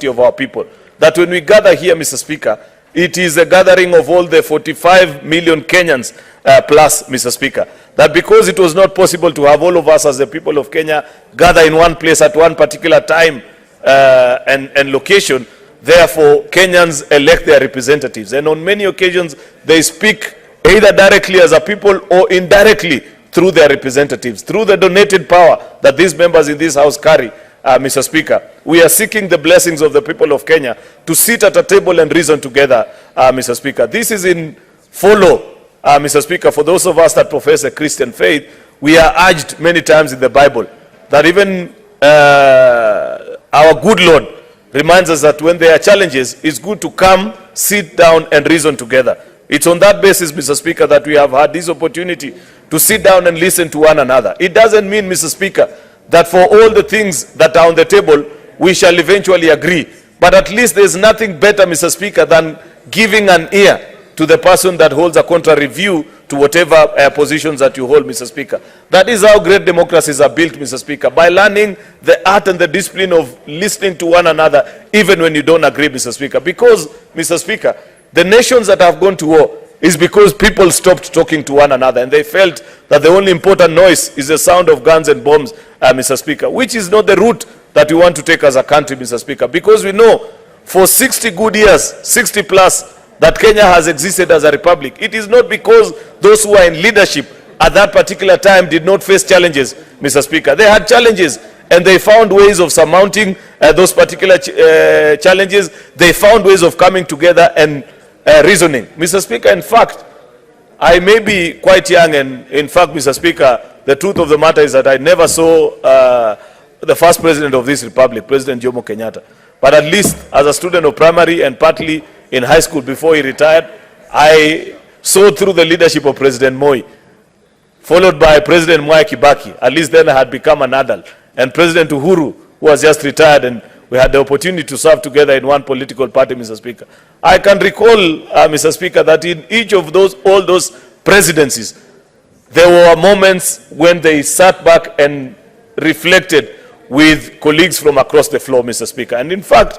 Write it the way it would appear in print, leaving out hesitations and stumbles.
of our people. That when we gather here, Mr. Speaker, it is a gathering of all the 45 million Kenyans plus, Mr. Speaker. That because it was not possible to have all of us as the people of Kenya gather in one place at one particular time and location, therefore Kenyans elect their representatives. And on many occasions, they speak either directly as a people or indirectly through their representatives, through the donated power that these members in this house carry. Mr. Speaker, we are seeking the blessings of the people of Kenya to sit at a table and reason together, Mr. Speaker. This is in follow, Mr. Speaker, for those of us that profess a Christian faith. We are urged many times in the Bible that even our good Lord reminds us that when there are challenges, it's good to come, sit down and reason together. It's on that basis, Mr. Speaker, that we have had this opportunity to sit down and listen to one another. It doesn't mean, Mr. Speaker, that for all the things that are on the table, we shall eventually agree. But at least there's nothing better, Mr. Speaker, than giving an ear to the person that holds a contrary view to whatever positions that you hold, Mr. Speaker. That is how great democracies are built, Mr. Speaker, by learning the art and the discipline of listening to one another, even when you don't agree, Mr. Speaker. Because, Mr. Speaker, the nations that have gone to war is because people stopped talking to one another and they felt that the only important noise is the sound of guns and bombs, Mr. Speaker, which is not the route that we want to take as a country, Mr. Speaker, because we know for 60 good years, 60 plus, that Kenya has existed as a republic. It is not because those who are in leadership at that particular time did not face challenges, Mr. Speaker. They had challenges and they found ways of surmounting those particular challenges. They found ways of coming together and reasoning. Mr. Speaker, in fact, I may be quite young, and in fact, Mr. Speaker, the truth of the matter is that I never saw the first president of this republic, President Jomo Kenyatta. But at least as a student of primary and partly in high school before he retired, I saw through the leadership of President Moi, followed by President Mwai Kibaki. At least then I had become an adult. And President Uhuru, who was just retired, and we had the opportunity to serve together in one political party, Mr. Speaker. I can recall, Mr. Speaker, that in each of all those presidencies, there were moments when they sat back and reflected with colleagues from across the floor, Mr. Speaker. And in fact,